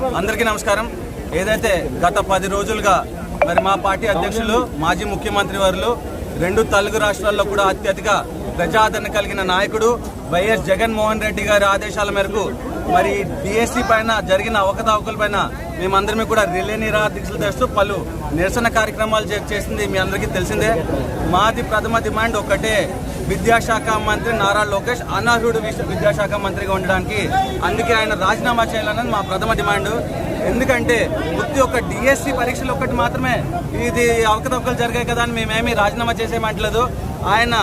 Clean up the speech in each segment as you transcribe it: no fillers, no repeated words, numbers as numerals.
అందరికీ నమస్కారం. ఏదైతే గత 10 రోజులుగా మరి మా పార్టీ అధ్యక్షులు మాజీ ముఖ్యమంత్రి వారు 2 తెలుగు రాష్ట్రాల్లో కూడా అత్యధిక ప్రజాదరణ కలిగిన నాయకుడు వైఎస్ జగన్మోహన్ రెడ్డి గారి ఆదేశాల మేరకు మరి డిఎస్సి పైన జరిగిన అవకతవకల పైన మేమందరమే కూడా రిలే నిరాదీక్షలు చేస్తూ పలు నిరసన కార్యక్రమాలు చేసింది మీ అందరికీ తెలిసిందే. మాది ప్రథమ డిమాండ్ ఒకటే, విద్యాశాఖ మంత్రి నారా లోకేష్ అనర్హుడు విద్యాశాఖ మంత్రిగా ఉండడానికి, అందుకే ఆయన రాజీనామా చేయాలన్నది మా ప్రథమ డిమాండ్. ఎందుకంటే ప్రతి ఒక్క డిఎస్సి పరీక్షలు ఒక్కటి మాత్రమే ఇది అవకతవకలు జరిగాయి కదా అని మేమేమీ రాజీనామా చేసేయమంటలేదు. ఆయన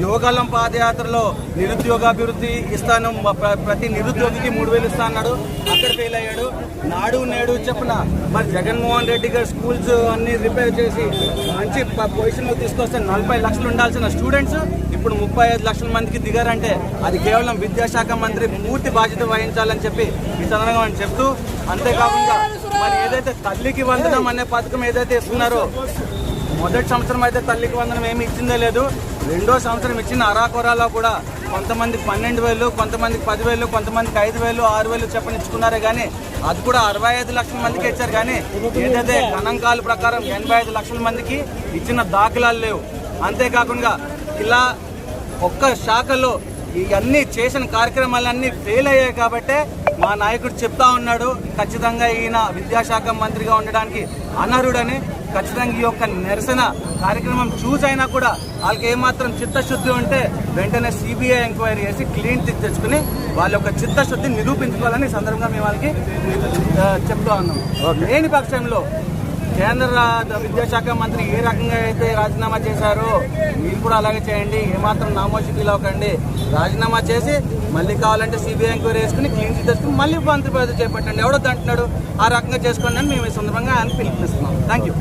యోగాలం పాదయాత్రలో నిరుద్యోగాభివృద్ధి ఇస్తాను, ప్రతి నిరుద్యోగికి 3,000 ఇస్తా అన్నాడు, అక్కడ ఫెయిల్ అయ్యాడు. నాడు నేడు చెప్పిన మరి జగన్మోహన్ రెడ్డి గారు స్కూల్స్ అన్ని రిపేర్ చేసి మంచి పొజిషన్లో తీసుకొస్తే 40 లక్షలు ఉండాల్సిన స్టూడెంట్స్ ఇప్పుడు 35 లక్షల మందికి దిగారంటే అది కేవలం విద్యాశాఖ మంత్రి పూర్తి బాధ్యత వహించాలని చెప్పి ఈ సందర్భంగా చెప్తూ, అంతేకాకుండా మరి ఏదైతే తల్లికి వందనం అనే పథకం ఏదైతే ఇస్తున్నారో, మొదటి సంవత్సరం అయితే తల్లికి వందనం ఏమి ఇచ్చిందే లేదు. రెండో సంవత్సరం ఇచ్చిన అరాకొరాలో కూడా కొంతమందికి 12,000, కొంతమందికి 10,000, కొంతమందికి 5,000, 6,000 చెప్పనిచ్చుకున్నారే కానీ అది కూడా 65 లక్షల మందికి ఇచ్చారు. కానీ ఏదైతే గణాంకాల ప్రకారం 85 లక్షల మందికి ఇచ్చిన దాఖలాలు లేవు. అంతేకాకుండా ఇలా ఒక్క శాఖలో ఇవన్నీ చేసిన కార్యక్రమాలన్నీ ఫెయిల్ అయ్యాయి. కాబట్టే మా నాయకుడు చెప్తా ఉన్నాడు, ఖచ్చితంగా ఈయన విద్యాశాఖ మంత్రిగా ఉండడానికి అనర్హుడని. ఖచ్చితంగా ఈ యొక్క నిరసన కార్యక్రమం చూసైనా కూడా వాళ్ళకి ఏమాత్రం చిత్తశుద్ధి ఉంటే వెంటనే సిబిఐ ఎంక్వైరీ చేసి క్లీన్ తెచ్చుకుని వాళ్ళ యొక్క చిత్తశుద్ధి నిరూపించుకోవాలని సందర్భంగా మేము వాళ్ళకి చెప్తా ఉన్నాం. లేని పక్షంలో కేంద్ర విద్యాశాఖ మంత్రి ఏ రకంగా అయితే రాజీనామా చేశారో మీరు కూడా అలాగే చేయండి. ఏమాత్రం నామోషికి అవ్వకండి. రాజీనామా చేసి మళ్ళీ కావాలంటే సిబిఐ ఎంక్వైరీ వేసుకుని క్లీన్ చిట్ తెచ్చుకుని మళ్ళీ మంత్రి పదవి చేపట్టండి. ఎవడో అంటున్నాడు, ఆ రకంగా చేసుకోండి అని మేము ఈ సందర్భంగా ఆయన పిలుపునిస్తున్నాం. Thank you.